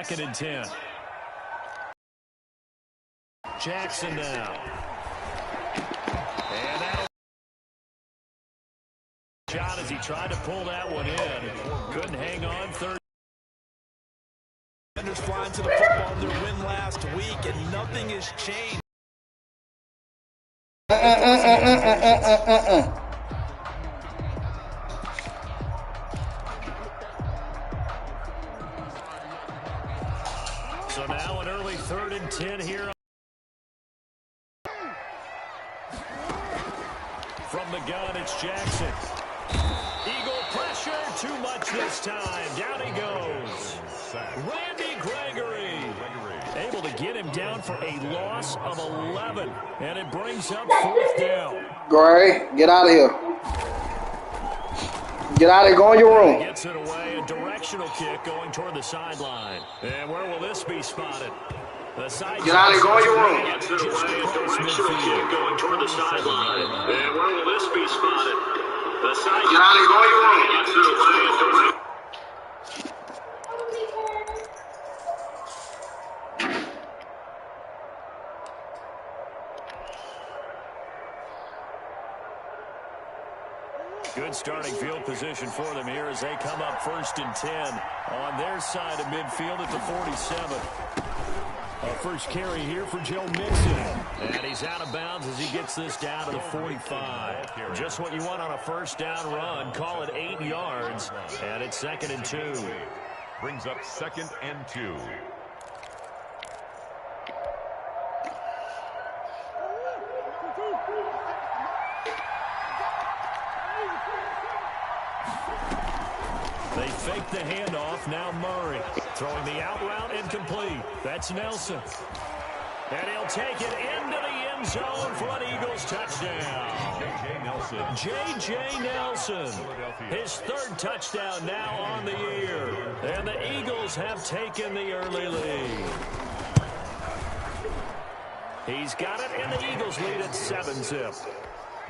Second and 10. Jackson now. And that'll shot as he tried to pull that one in. Couldn't hang on. Third. Defenders flying to the football in their win last week, and nothing has changed. So now an early 3rd and 10 here. From the gun, it's Jackson. Eagle pressure, too much this time. Down he goes. Randy Gregory able to get him down for a loss of 11. And it brings up 4th down. Gray, get out of here. Get out of here. Go in your room. Gets it away. A directional kick going toward the sideline. And where will this be spotted? The side. Get out of here. Go in your room. Gets it away. A directional kick going toward the sideline. And where will this be spotted? The side. Get out of here. Go in your room. Gets it away. Good starting field position for them here as they come up 1st and 10 on their side of midfield at the 47. First carry here for Joe Mixon. And he's out of bounds as he gets this down to the 45. Just what you want on a first down run. Call it 8 yards. And it's 2nd and 2. Brings up 2nd and 2. They fake the handoff. Now Murray throwing the out route incomplete. That's Nelson. And he'll take it into the end zone for an Eagles touchdown. J.J. Nelson. His 3rd touchdown now on the year. And the Eagles have taken the early lead. He's got it, and the Eagles lead at 7-zip.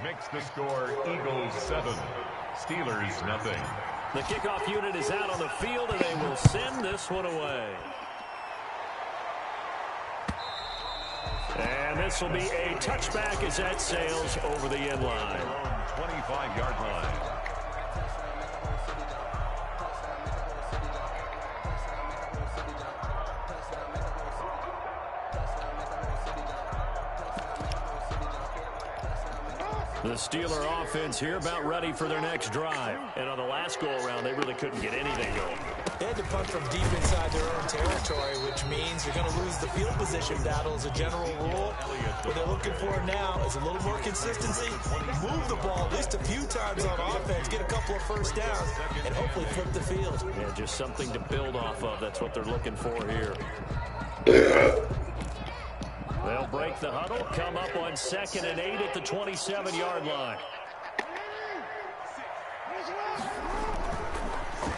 Makes the score Eagles 7. Steelers nothing. The kickoff unit is out on the field, and they will send this one away. And this will be a touchback as that sails over the end line. 25-yard line. The Steeler offense here about ready for their next drive. And on the last go-around, they really couldn't get anything going. They had to punt from deep inside their own territory, which means you're going to lose the field position battle as a general rule. What they're looking for now is a little more consistency. Move the ball at least a few times on offense, get a couple of first downs, and hopefully flip the field. Yeah, just something to build off of. That's what they're looking for here. They'll break the huddle, come up on 2nd and 8 at the 27-yard line.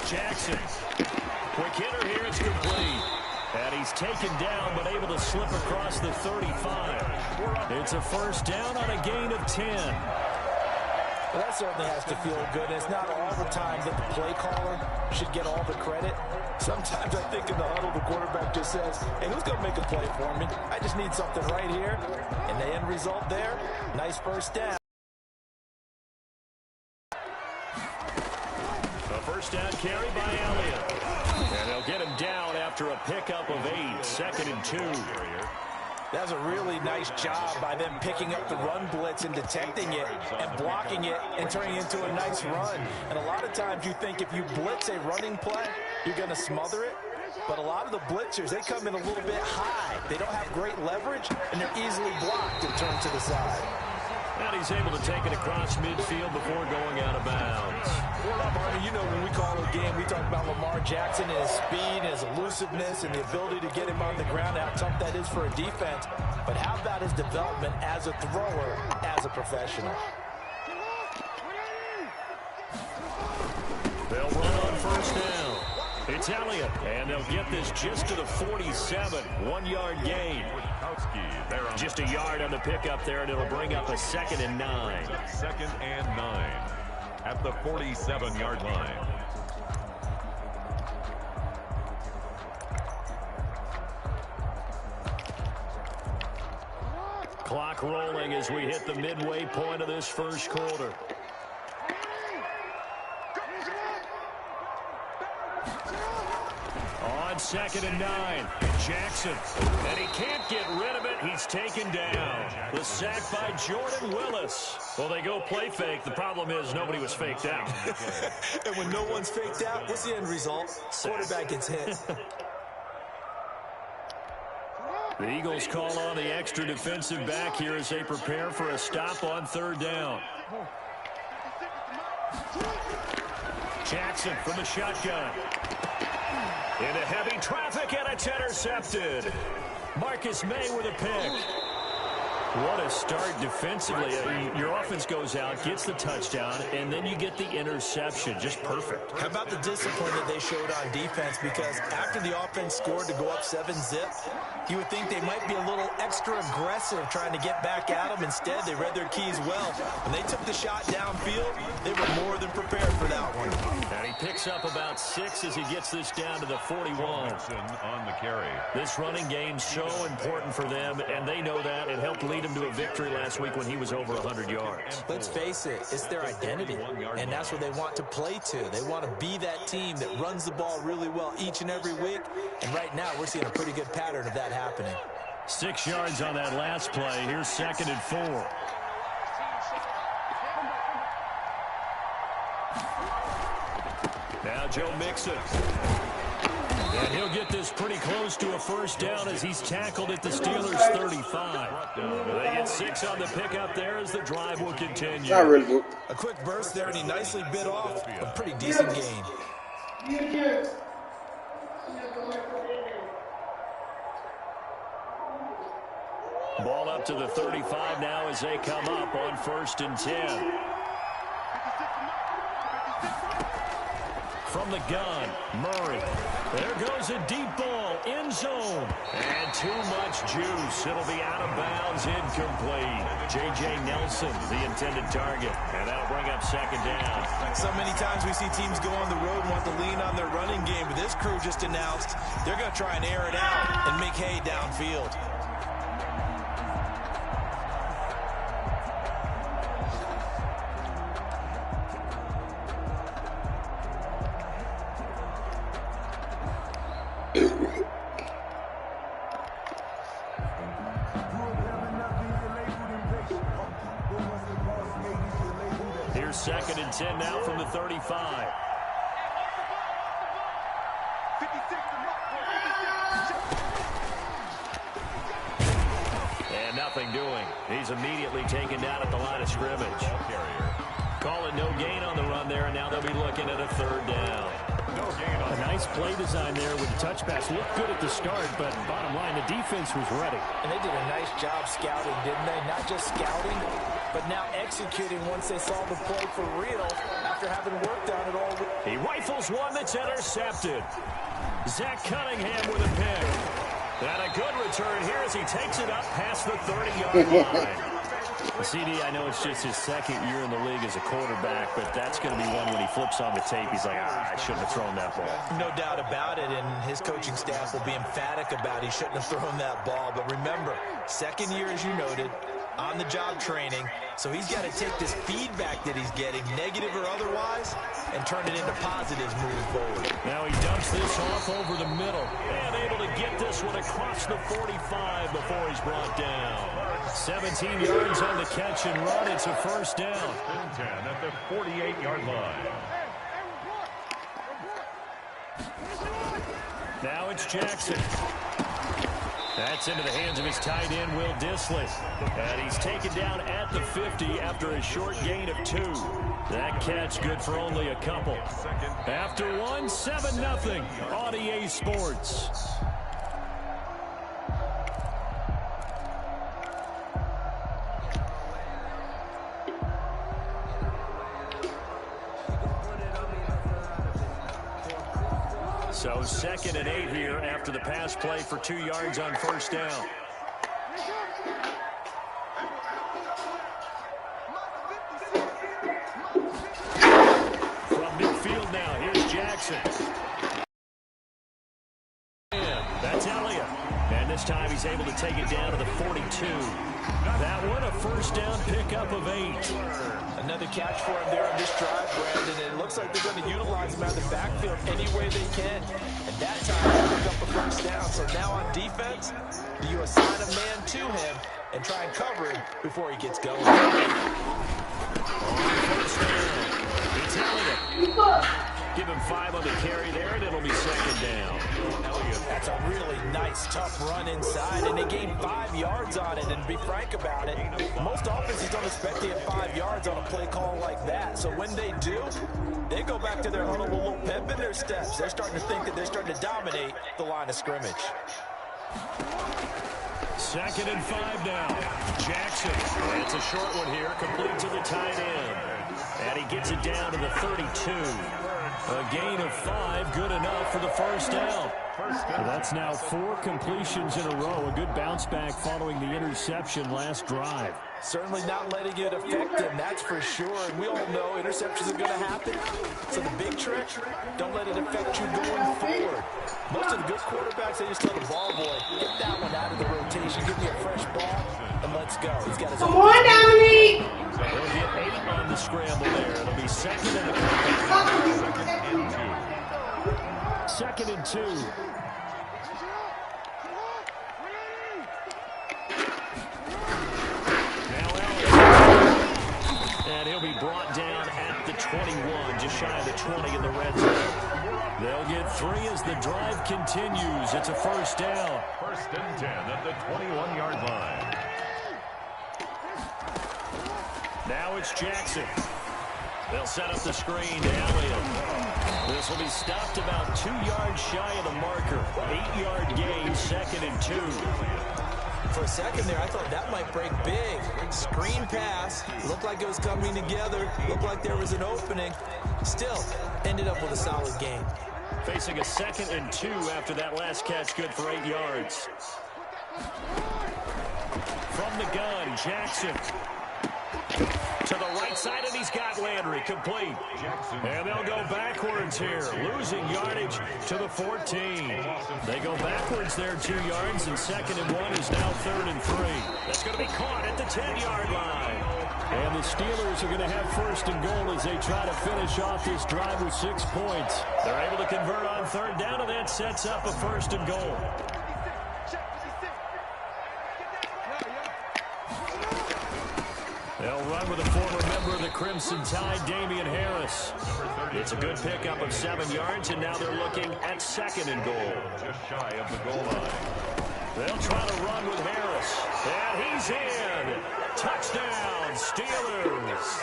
Jackson. Quick hitter here, it's complete. And he's taken down, but able to slip across the 35. It's a first down on a gain of 10. Well, that certainly has to feel good. It's not all the time that the play caller should get all the credit. Sometimes I think in the huddle, the quarterback just says, hey, who's going to make a play for me? I just need something right here. And the end result there, nice first down. A first down carry by Elliott. And they'll get him down after a pickup of 8, 2nd and 2. That's a really nice job by them picking up the run blitz and detecting it and blocking it and turning it into a nice run. And a lot of times you think if you blitz a running play, you're going to smother it. But a lot of the blitzers, they come in a little bit high. They don't have great leverage, and they're easily blocked and turned to the side. And he's able to take it across midfield before going out of bounds. You know, when we call a game, we talk about Lamar Jackson and his speed and his elusiveness and the ability to get him on the ground, how tough that is for a defense. But how about his development as a thrower, as a professional? They'll run on first down. It's Elliott, and they'll get this just to the 47. 1-yard gain. Just a yard on the pickup there, and it'll bring up a 2nd and 9. 2nd and 9 at the 47-yard line. Clock rolling as we hit the midway point of this first quarter. On 2nd and 9, Jackson. And he can't get rid of it. He's taken down. The sack by Jordan Willis. Well, they go play fake. The problem is nobody was faked out. And when no one's faked out, what's the end result? Quarterback gets hit. The Eagles call on the extra defensive back here as they prepare for a stop on 3rd down. Jackson from the shotgun. Into heavy traffic, and it's intercepted. Marcus May with a pick. What a start defensively. Your offense goes out, gets the touchdown, and then you get the interception. Just perfect. How about the discipline that they showed on defense? Because after the offense scored to go up 7-zip, you would think they might be a little extra aggressive trying to get back at them. Instead, they read their keys well. When they took the shot downfield, they were more than prepared for that one. And he picks up about 6 as he gets this down to the 41. On the carry. This running game's so important for them, and they know that. It helped lead him to a victory last week when he was over 100 yards. Let's face it, it's their identity, and that's what they want to play to. They want to be that team that runs the ball really well each and every week, and right now we're seeing a pretty good pattern of that happening. 6 yards on that last play. Here's 2nd and 4. Now Joe Mixon. And he'll get this pretty close to a first down as he's tackled at the Steelers' 35. They get 6 on the pickup there as the drive will continue. Not really good. A quick burst there, and he nicely bit off a pretty decent gain. Ball up to the 35 now as they come up on 1st and 10. From the gun, Murray. There goes a deep ball, end zone. And too much juice. It'll be out of bounds, incomplete. J.J. Nelson, the intended target. And that'll bring up 2nd down. So many times we see teams go on the road and want to lean on their running game, but this crew just announced they're going to try and air it out and make hay downfield. Here's 2nd and 10 now from the 35. And nothing doing. He's immediately taken down at the line of scrimmage. Call it no gain on the run there, and now they'll be looking at a 3rd down. A nice play design there with the touch pass. Looked good at the start, but bottom line, the defense was ready. And they did a nice job scouting, didn't they? Not just scouting, but now executing once they saw the play for real after having worked on it all week. He rifles one that's intercepted. Zach Cunningham with a pick. And a good return here as he takes it up past the 30-yard line. CD, I know it's just his 2nd year in the league as a quarterback, but that's going to be one when he flips on the tape. He's like, I shouldn't have thrown that ball. No doubt about it, and his coaching staff will be emphatic about he shouldn't have thrown that ball. But remember, 2nd year, as you noted, on-the-job training, so he's got to take this feedback that he's getting, negative or otherwise, and turn it into positives moving forward. Now he dumps this off over the middle, and able to get this one across the 45 before he's brought down. 17 yards on the catch and run. It's a first down. 10 at the 48-yard line. Now it's Jackson. That's into the hands of his tight end, Will Dissly. And he's taken down at the 50 after a short gain of 2. That catch good for only a couple. After one, 7-0 on EA Sports. So 2nd and 8 here after the pass play for 2 yards on first down. From midfield now, here's Jackson. That's Elliott. And this time he's able to take it down to the 42. That one, a first down pickup of 8. Another catch for him there on this drive, Brandon. And it looks like they're going to utilize him out of the backfield any way they can. And that time, they pick up a first down. So now on defense, you assign a man to him and try and cover him before he gets going. First down. It's Elliott. Give him 5 on the carry there, and it'll be second down. Elliott, that's a really nice, tough run inside, and they gained 5 yards on it. And to be frank about it, most offenses don't expect to get 5 yards on a play call like that. So when they do, they go back to their huddle with a little pep in their steps. They're starting to think that they're starting to dominate the line of scrimmage. Second and 5 now. Jackson. It's a short one here, complete to the tight end. And he gets it down to the 32. A gain of 5, good enough for the first down. That's now 4 completions in a row. A good bounce back following the interception last drive. Certainly not letting it affect him, that's for sure. And we all know interceptions are going to happen. So the big trick, don't let it affect you going forward. Most of the good quarterbacks, they just tell the ball boy, get that one out of the rotation, give me a fresh ball, and let's go. He's got his Come on, Dominique! They'll get 8 on the scramble there. It'll be second and a couple. Second and 2. And he'll be brought down at the 21, just shy of the 20 in the red zone. They'll get 3 as the drive continues. It's a first down. First and 10 at the 21-yard line. Now it's Jackson. They'll set up the screen to Elliott. This will be stopped about 2 yards shy of the marker. 8-yard gain, second and 2. For a second there, I thought that might break big. Screen pass. Looked like it was coming together. Looked like there was an opening. Still, ended up with a solid gain. Facing a second and 2 after that last catch, good for 8 yards. From the gun, Jackson. To the right side, and he's got Landry complete. And they'll go backwards here, losing yardage to the 14. They go backwards there 2 yards, and second and 1 is now third and 3. That's going to be caught at the 10-yard line. And the Steelers are going to have first and goal as they try to finish off this drive with 6 points. They're able to convert on third down, and that sets up a first and goal. They'll run with a former member of the Crimson Tide, Damian Harris. It's a good pickup of 7 yards, and now they're looking at second and goal. Just shy of the goal line. They'll try to run with Harris. And he's in. Touchdown, Steelers.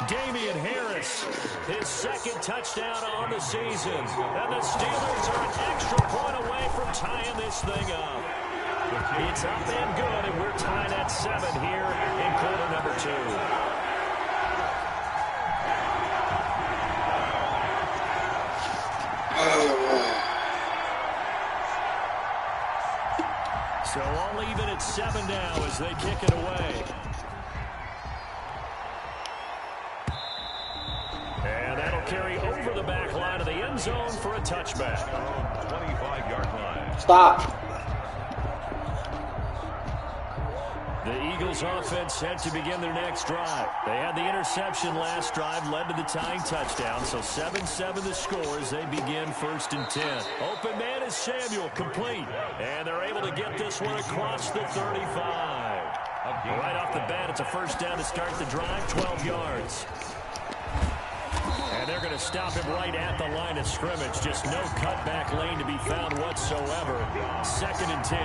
Damian Harris, his second touchdown on the season. And the Steelers are an extra point away from tying this thing up. It's up and good, and we're tied at 7 here in quarter number 2. So all even at 7 now as they kick it away. And that'll carry over the back line of the end zone for a touchback. 25-yard line. Stop. The Eagles offense set to begin their next drive. They had the interception last drive, led to the tying touchdown, so 7-7 the score as they begin first and 10. Open man is Samuel, complete. And they're able to get this one across the 35. Right off the bat, it's a first down to start the drive, 12 yards. And they're going to stop him right at the line of scrimmage. Just no cutback lane to be found whatsoever. Second and 10.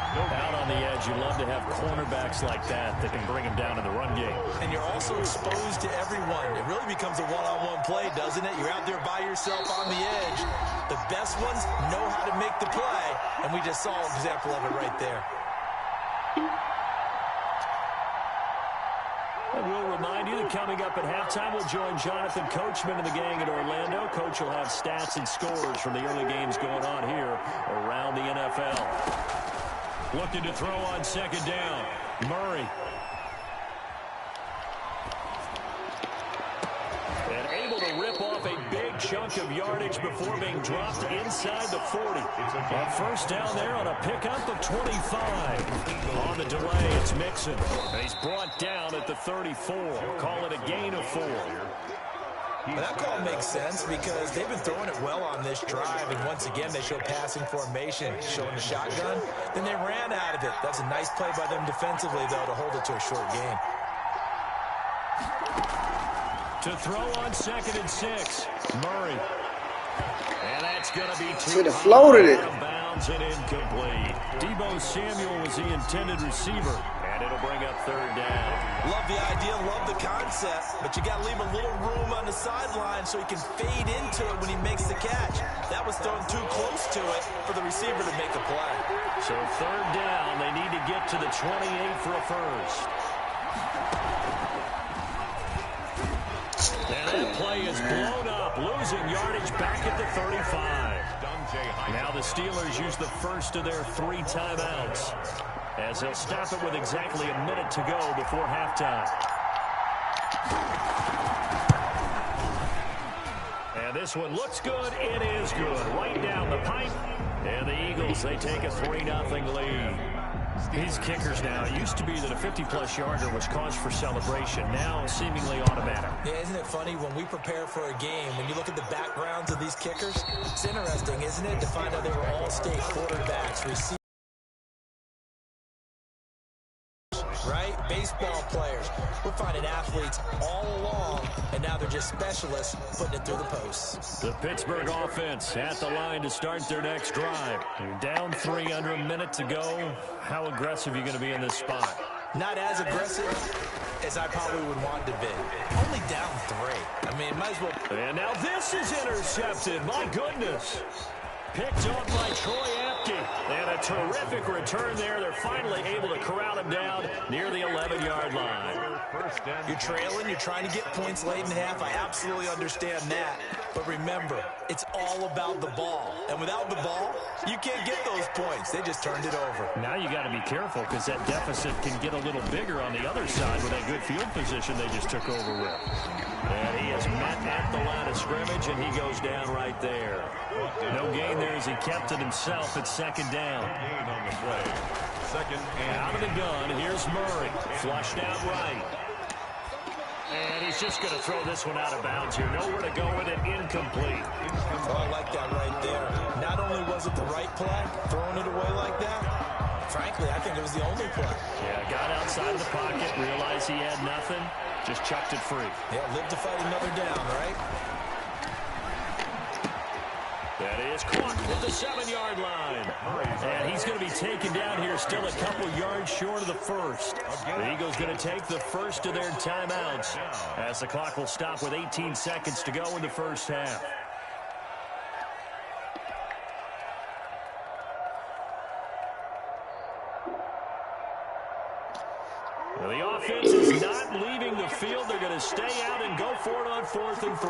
Out on the edge, you love to have cornerbacks like that can bring him down in the run game. And you're also exposed to everyone. It really becomes a one-on-one play, doesn't it? You're out there by yourself on the edge. The best ones know how to make the play, and we just saw an example of it right there. And we'll remind you that coming up at halftime, we'll join Jonathan Coachman and the gang in Orlando. Coach will have stats and scores from the early games going on here around the NFL. Looking to throw on second down. Murray. And able to rip off a big chunk of yardage before being dropped inside the 40. A first down there on a pickup of 25. On the delay, it's Mixon. He's brought down at the 34. Call it a gain of 4. Well, that call makes sense because they've been throwing it well on this drive, and once again they show passing formation, showing the shotgun. Then they ran out of it. That's a nice play by them defensively, though, to hold it to a short gain. To throw on 2nd and 6, Murray. And that's going to be Should have floated it. out of bounds and incomplete. Deebo Samuel was the intended receiver, and it'll bring up 3rd down. Love the idea, love the concept, but you got to leave a little room on the sideline so he can fade into it when he makes the catch. That was thrown too close to it for the receiver to make a play. So 3rd down, they need to get to the 28 for a first. And that play is blown up, losing yardage back at the 35. Now the Steelers use the first of their 3 timeouts, as they'll stop it with exactly a minute to go before halftime. And this one looks good. It is good. Right down the pipe. And the Eagles, they take a 3-0 lead. These kickers now, it used to be that a 50-plus yarder was cause for celebration. Now seemingly automatic. Yeah, isn't it funny when we prepare for a game, when you look at the backgrounds of these kickers, it's interesting, isn't it, to find out they were all-state quarterbacks, receivers, right? Baseball players. We're finding athletes all along, and now they're just specialists putting it through the posts. The Pittsburgh offense at the line to start their next drive. You're down 3, under a minute to go. How aggressive are you going to be in this spot? Not as aggressive as I probably would want to be. Only down 3. I mean, might as well. And now this is intercepted. My goodness. Picked up by Troy Apke. And a terrific return there. They're finally able to corral him down near the 11-yard line. You're trailing. You're trying to get points late in half. I absolutely understand that. But remember, it's all about the ball. And without the ball, you can't get those points. They just turned it over. Now you got to be careful because that deficit can get a little bigger on the other side with that good field position they just took over with. And he is met at the line of scrimmage, and he goes down right there. No gain there as he kept it himself at 2nd down. Gain on the play. 2nd and out of the gun, here's Murray. Flushed out right. And he's just going to throw this one out of bounds here. Nowhere to go with it. Incomplete. Oh, I like that right there. Not only was it the right play, throwing it away like that, frankly, I think it was the only play. Yeah, got outside of the pocket, realized he had nothing, just chucked it free. Yeah, live to fight another down, right? That is caught at the 7-yard line. And he's going to be taken down here still a couple yards short of the first. The Eagles going to take the first of their timeouts as the clock will stop with 18 seconds to go in the first half. Well, the offense is not leaving the field. They're going to stay out and go for it on 4th and 3.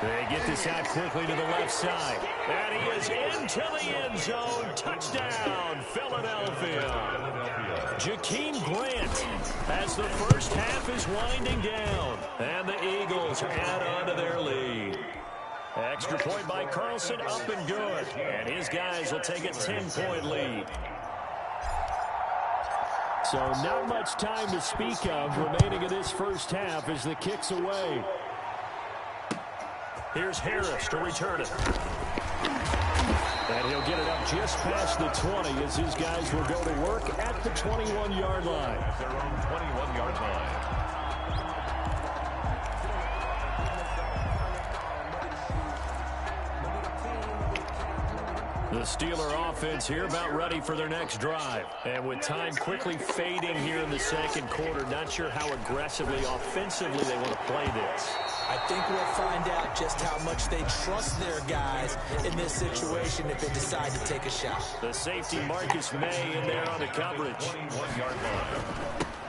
They get this out quickly to the left side. And he is into the end zone. Touchdown, Philadelphia. Jakeem Grant as the first half is winding down. And the Eagles add on to their lead. Extra point by Carlson, up and good. And his guys will take a 10-point lead. So not much time to speak of remaining in this first half as the kick's away. Here's Harris to return it. And he'll get it up just past the 20 as his guys will go to work at the 21-yard line. their own 21-yard line. The Steeler offense here about ready for their next drive. And with time quickly fading here in the second quarter, not sure how aggressively, offensively they want to play this. I think we'll find out just how much they trust their guys in this situation if they decide to take a shot. The safety Marcus May in there on the coverage. 21-yard line.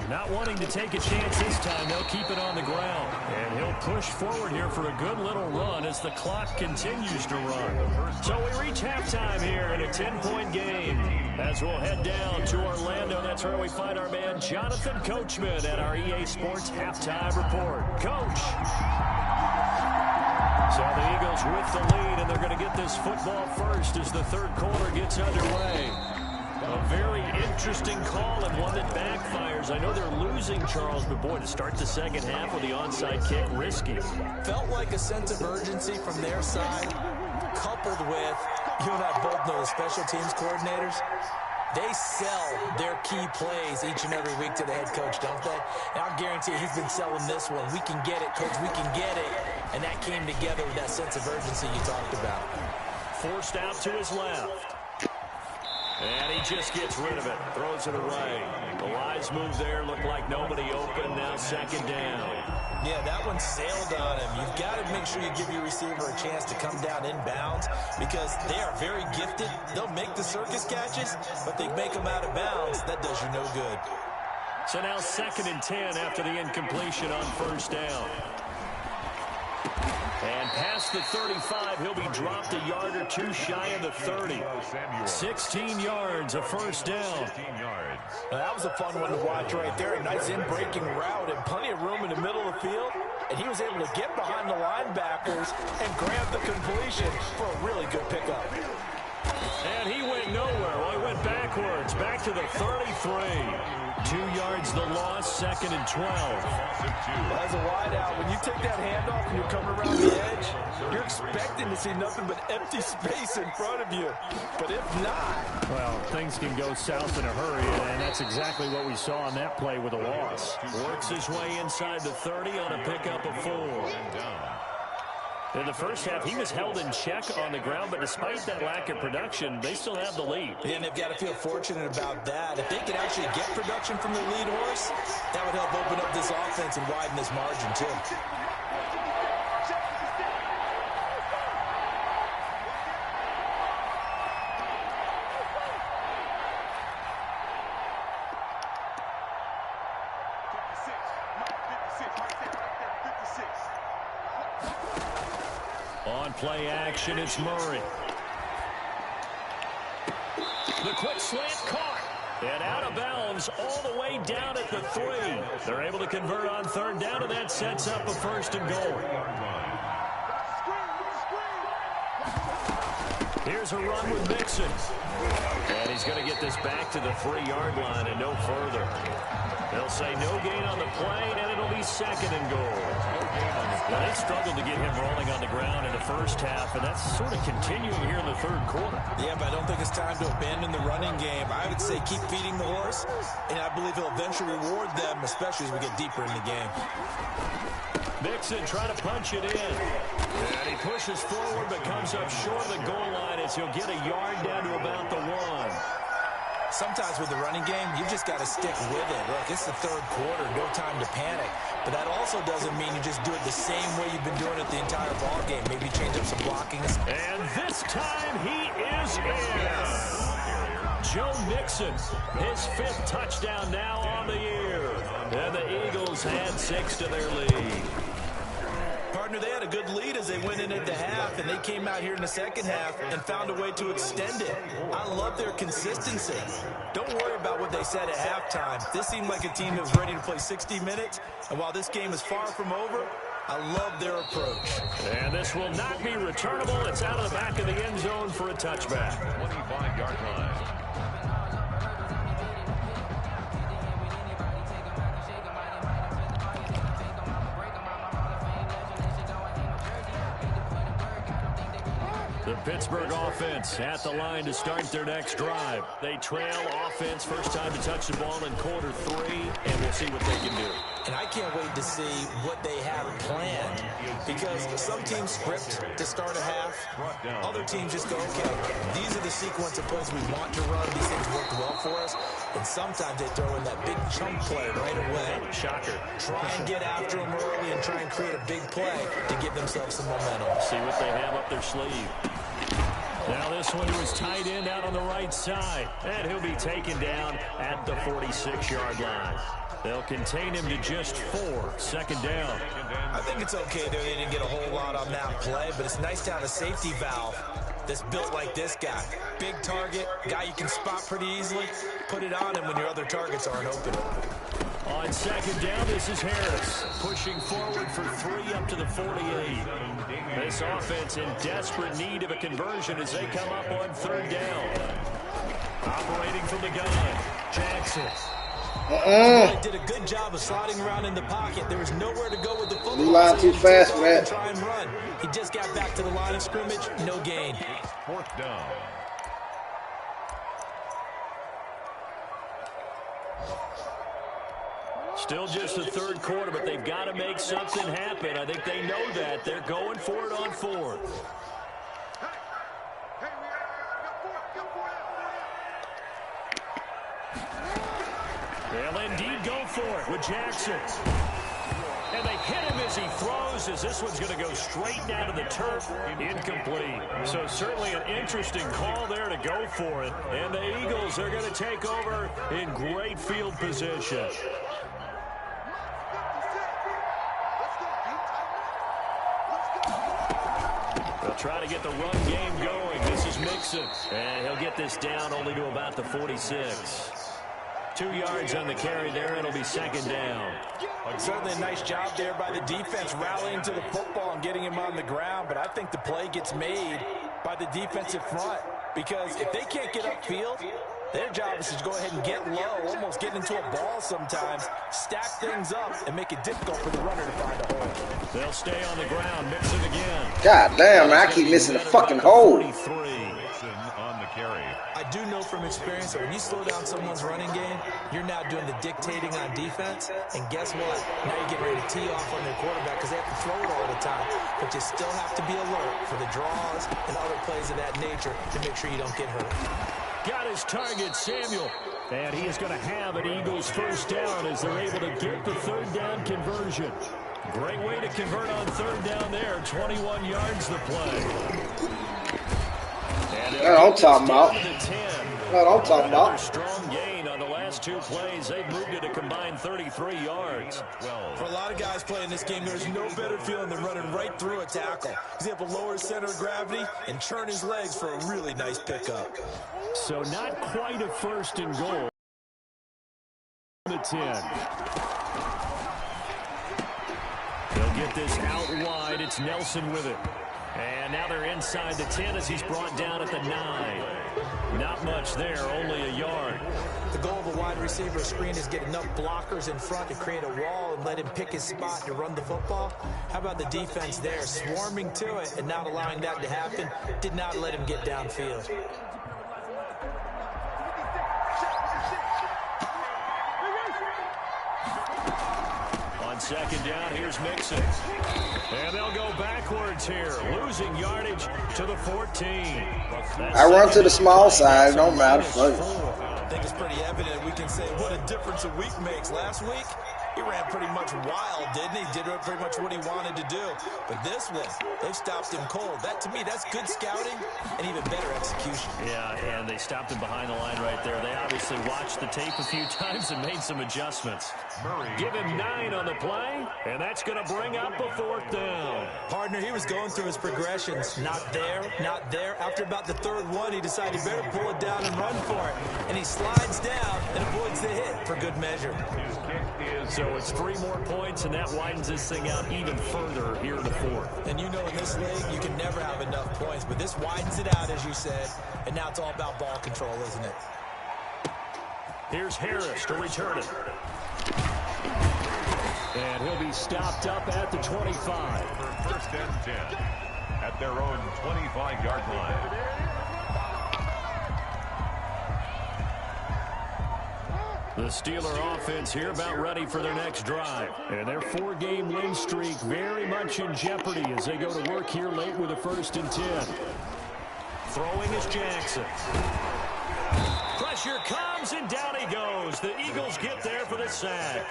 Not wanting to take a chance this time, they'll keep it on the ground. And he'll push forward here for a good little run as the clock continues to run. So we reach halftime here in a 10-point game. As we'll head down to Orlando, that's where we find our man Jonathan Coachman at our EA Sports Halftime Report. Coach. So the Eagles with the lead, and they're going to get this football first as the third quarter gets underway. A very interesting call and one that backfires. I know they're losing, Charles, but boy, to start the second half with the onside kick, risky. Felt like a sense of urgency from their side, coupled with, you and I both know the special teams coordinators, they sell their key plays each and every week to the head coach, don't they? And I'll guarantee you he's been selling this one. We can get it, coach, we can get it. And that came together with that sense of urgency you talked about. Forced out to his left. And he just gets rid of it, throws it away. The wise move there, looked like nobody open, now second down. Yeah, that one sailed on him. You've got to make sure you give your receiver a chance to come down inbounds because they are very gifted. They'll make the circus catches, but they make them out of bounds. That does you no good. So now 2nd and 10 after the incompletion on first down. And past the 35, he'll be dropped a yard or two shy of the 30. 16 yards, a first down. Now, that was a fun one to watch right there. A nice in-breaking route and plenty of room in the middle of the field. And he was able to get behind the linebackers and grab the completion for a really good pickup. And he went nowhere. Well, he went backwards, back to the 33. 2 yards the loss, 2nd and 12. As a wide out, when you take that handoff and you're coming around the edge, you're expecting to see nothing but empty space in front of you. But if not... Well, things can go south in a hurry, and that's exactly what we saw on that play with a loss. Works his way inside the 30 on a pickup of 4. In the first half, he was held in check on the ground, but despite that lack of production, they still have the lead. And they've got to feel fortunate about that. If they could actually get production from their lead horse, that would help open up this offense and widen this margin, too. On play action, it's Murray. The quick slant caught. And out of bounds all the way down at the 3. They're able to convert on third down, and that sets up a 1st and goal. Here's a run with Mixon. And he's going to get this back to the 3-yard line and no further. They'll say no gain on the play, and it'll be 2nd and goal. Well, they struggled to get him rolling on the ground in the first half, and that's sort of continuing here in the third quarter. Yeah, but I don't think it's time to abandon the running game. I would say keep feeding the horse, and I believe he'll eventually reward them, especially as we get deeper in the game. Mixon trying to punch it in. And he pushes forward, but comes up short of the goal line as he'll get a yard down to about the 1. Sometimes with the running game, you've just got to stick with it. Look, it's the third quarter, no time to panic. But that also doesn't mean you just do it the same way you've been doing it the entire ball game. Maybe change up some blocking. And this time he is in. Joe Mixon, his 5th touchdown now on the year. And the Eagles add 6 to their lead. Partner, they had a good lead as they went into the half, and they came out here in the second half and found a way to extend it. I love their consistency. Don't worry about what they said at halftime. This seemed like a team that was ready to play 60 minutes, and while this game is far from over, I love their approach. And this will not be returnable. It's out of the back of the end zone for a touchback. 25-yard line. The Pittsburgh offense at the line to start their next drive. They trail offense, first time to touch the ball in quarter 3, and we'll see what they can do. And I can't wait to see what they have planned, because some teams script to start a half. Other teams just go, okay, these are the sequence of plays we want to run. These things worked well for us. And sometimes they throw in that big chunk play right away. Shocker. Try and get after them early and try and create a big play to give themselves some momentum. See what they have up their sleeve. Now this one was tight end out on the right side. And he'll be taken down at the 46-yard line. They'll contain him to just 4. Second down. I think it's okay there. They didn't get a whole lot on that play, but it's nice to have a safety valve that's built like this guy. Big target, guy you can spot pretty easily. Put it on him when your other targets aren't open. On second down, this is Harris pushing forward for 3 up to the 48. This offense in desperate need of a conversion as they come up on third down. Operating from the gun, Jackson. They did a good job of sliding around in the pocket. There was nowhere to go with the football. Line too fast for that. Try and run. He just got back to the line of scrimmage. No gain. 4th down. Still just the third quarter, but they've got to make something happen. I think they know that. They're going for it on 4th. They'll indeed go for it with Jackson. And they hit him as he throws, as this one's going to go straight down to the turf. Incomplete. So certainly an interesting call there to go for it. And the Eagles are going to take over in great field position. They'll try to get the run game going. This is Mixon. And he'll get this down only to about the 46. 2 yards on the carry there. It'll be second down. Certainly a nice job there by the defense rallying to the football and getting him on the ground. But I think the play gets made by the defensive front. Because if they can't get upfield, their job is to go ahead and get low, almost get into a ball sometimes, stack things up, and make it difficult for the runner to find a hole. They'll stay on the ground. Mixon again. God damn, man, I keep missing the fucking hole. Mixon on the carry. I do know from experience that when you slow down someone's running game, you're now doing the dictating on defense. And guess what? Now you're getting ready to tee off on their quarterback because they have to throw it all the time. But you still have to be alert for the draws and other plays of that nature to make sure you don't get hurt. Got his target, Samuel. And he is going to have an Eagles first down as they're able to get the third down conversion. Great way to convert on third down there. 21 yards the play. That's what I'm talking about. That's what I'm talking about. Strong gain on the last 2 plays. They've moved it a combined 33 yards. For a lot of guys playing this game, there's no better feeling than running right through a tackle. He's able to lower his center of gravity and churn his legs for a really nice pickup. So not quite a first and goal. The 10. They'll get this out wide. It's Nelson with it. And now they're inside the 10 as he's brought down at the 9. Not much there, only a yard. The goal of a wide receiver screen is get enough blockers in front to create a wall and let him pick his spot to run the football. How about the defense there, swarming to it and not allowing that to happen? Did not let him get downfield. On second down, here's Mixon. And they'll go backwards here, losing yardage to the 14. I run to the small side, it don't matter. Fuck. I think it's pretty evident we can say what a difference a week makes. Last week, he ran pretty much wild, didn't he? Did pretty much what he wanted to do. But this one, they've stopped him cold. That, to me, that's good scouting and even better execution. Yeah, and they stopped him behind the line right there. They obviously watched the tape a few times and made some adjustments. Give him 9 on the play, and that's going to bring up a 4th down. Partner, he was going through his progressions. Not there, not there. After about the 3rd one, he decided he better pull it down and run for it. And he slides down and avoids the hit for good measure. His kick is So it's 3 more points, and that widens this thing out even further here in the 4th. And you know in this league, you can never have enough points, but this widens it out, as you said, and now it's all about ball control, isn't it? Here's Harris to return it. And he'll be stopped up at the 25. for 1st and 10 at their own 25-yard line. The Steeler offense here about ready for their next drive. And their 4-game win streak very much in jeopardy as they go to work here late with a 1st and 10. Throwing is Jackson. Pressure comes and down he goes. The Eagles get there for the sack.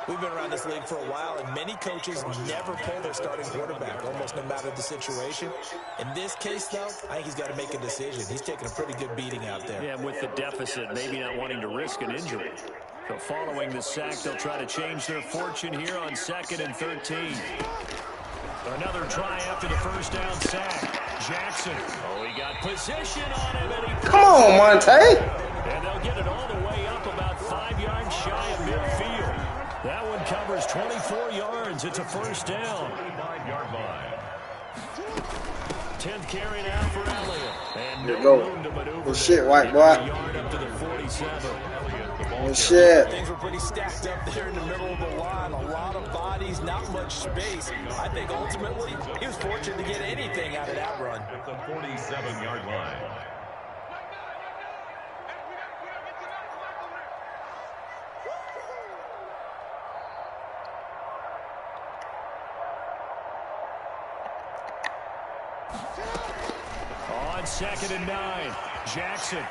We've been around this league for a while, and many coaches never pull their starting quarterback, almost no matter the situation. In this case, though, I think he's got to make a decision. He's taking a pretty good beating out there. Yeah, with the deficit, maybe not wanting to risk an injury. So following the sack, they'll try to change their fortune here on 2nd and 13. Another try after the first down sack. Jackson. Oh, he got position on him. And he come on, Monte. And they'll get it all the way up about 5 yards shy of midfield. That one covers 24 yards. It's a first down. 5-yard line. 10th carry now for Elliott. And Here no we go. room to maneuver. Good shit, white boy. A yard up to the 47. Good shit. Things were pretty stacked up there in the middle of the line. A lot of bodies, not much space. I think ultimately he was fortunate to get anything out of that run. At the 47-yard line. On 2nd and 9, Jackson.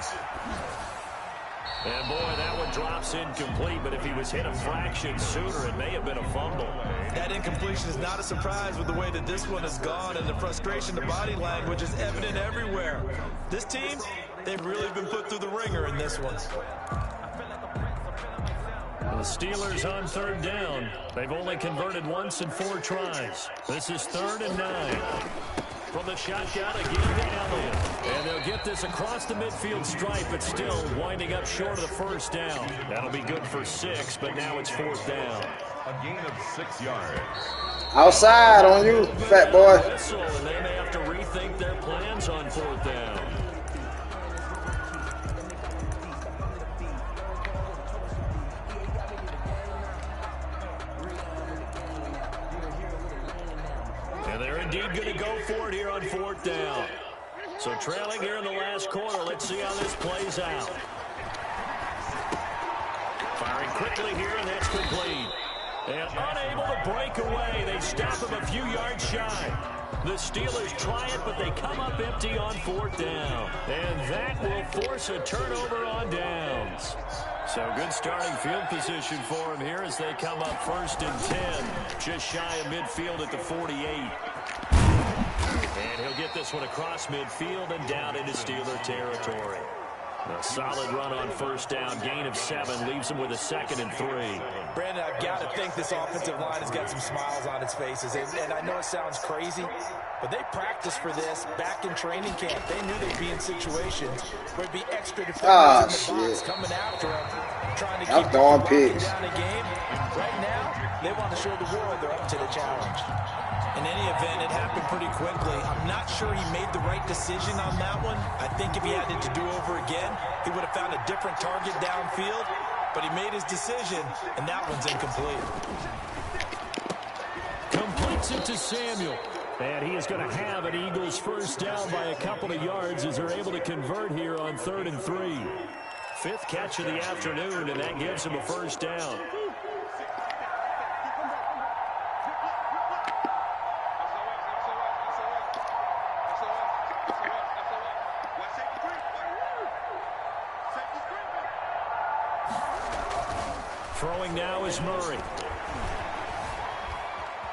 And boy, that one drops incomplete, but if he was hit a fraction sooner, it may have been a fumble. That incompletion is not a surprise with the way that this one has gone, and the frustration, the body language is evident everywhere. This team, they've really been put through the ringer in this one. The Steelers on 3rd down. They've only converted once in 4 tries. This is 3rd and 9. From the shotgun again to Elliott. And they'll get this across the midfield stripe, but still winding up short of the first down. That'll be good for 6, but now it's 4th down. A gain of 6 yards. Outside on you, fat boy. Whistle, and they may have to rethink their plans on 4th down. And they're indeed going to go for it here on 4th down. So trailing here in the last quarter. Let's see how this plays out. Firing quickly here, and that's complete. And unable to break away. They stop him a few yards shy. The Steelers try it, but they come up empty on 4th down. And that will force a turnover on downs. So good starting field position for him here as they come up 1st and 10. Just shy of midfield at the 48. And he'll get this one across midfield and down into Steeler territory. A solid run on 1st down. Gain of 7 leaves him with a 2nd and 3. Brandon, I've got to think this offensive line has got some smiles on its faces. And I know it sounds crazy, but they practiced for this back in training camp. They knew they'd be in situations where it'd be extra defenders in the box coming after them, trying to keep them down a game. Right now, they want to show the world they're up to the challenge. In any event, it happened pretty quickly. I'm not sure he made the right decision on that one. I think if he had it to do over again, he would have found a different target downfield. But he made his decision, and that one's incomplete. Completes it to Samuel. And he is going to have an Eagles 1st down by a couple of yards as they're able to convert here on 3rd and 3. 5th catch of the afternoon, and that gives him a 1st down. Throwing now is Murray.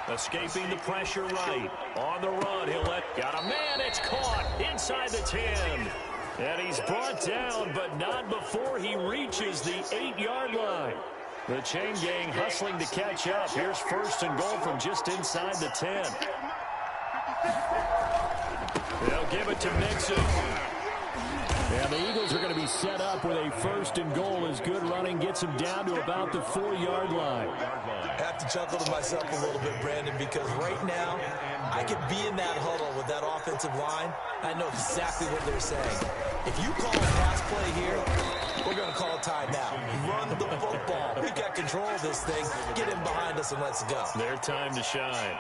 Escaping the pressure right. On the run, he'll got a man, it's caught inside the 10. And he's brought down, but not before he reaches the 8-yard line. The chain gang hustling to catch up. Here's 1st and goal from just inside the 10. They'll give it to Mixon. And the Eagles are going to be set up with a 1st and goal as good running gets them down to about the 4-yard line. I have to chuckle to myself a little bit, Brandon, because right now I could be in that huddle with that offensive line. I know exactly what they're saying. If you call a pass play here, we're going to call a timeout. Run the football. We got control of this thing. Get in behind us and let's go. Their time to shine.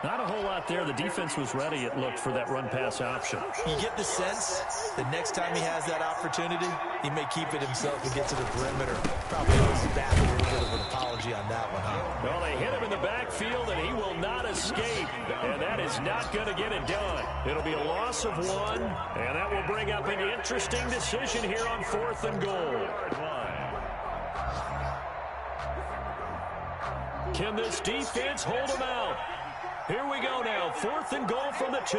Not a whole lot there. The defense was ready, it looked, for that run-pass option. You get the sense that next time he has that opportunity, he may keep it himself and get to the perimeter. Probably owes the back a little bit of an apology on that one, huh? Well, they hit him in the backfield, and he will not escape. And that is not going to get it done. It'll be a loss of 1, and that will bring up an interesting decision here on 4th and goal. Can this defense hold him out? Here we go now. 4th and goal from the 2.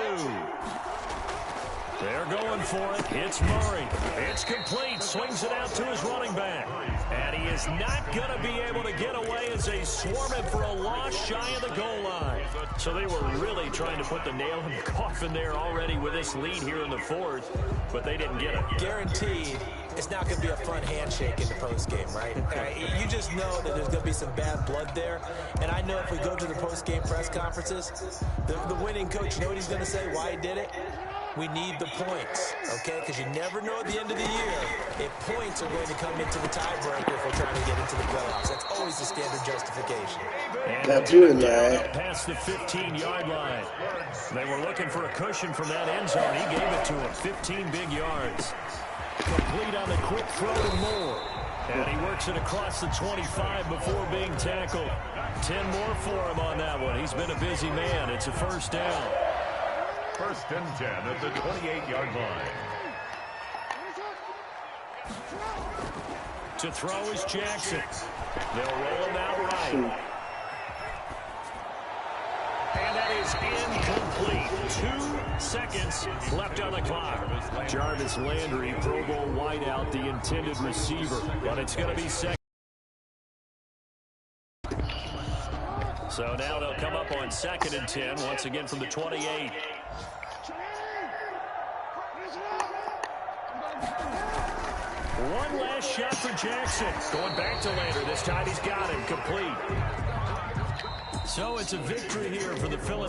They're going for it. It's Murray. It's complete. Swings it out to his running back. And he is not going to be able to get away as they swarm him for a loss shy of the goal line. So they were really trying to put the nail in the coffin there already with this lead here in the fourth, but they didn't get it. Guaranteed it's not going to be a fun handshake in the postgame, right? You just know that there's going to be some bad blood there. And I know if we go to the postgame press conferences, the winning coach, you know what he's going to say, why he did it? We need the points, okay? Because you never know at the end of the year if points are going to come into the tiebreaker if we're trying to get into the playoffs. That's always the standard justification. That's it, man. Past the 15-yard line. They were looking for a cushion from that end zone. He gave it to him. 15 big yards. Complete on the quick throw to Moore. And he works it across the 25 before being tackled. 10 more for him on that one. He's been a busy man. It's a first down. First and 10 at the 28-yard line. To throw is Jackson. They'll roll him out right. And that is incomplete. 2 seconds left on the clock. Jarvis Landry, Pro Bowl wideout, the intended receiver. But it's going to be second. So now they'll come up on 2nd and 10, once again from the 28. One last shot for Jackson. Going back to Landry. This time he's got him complete. So it's a victory here for the Philadelphia.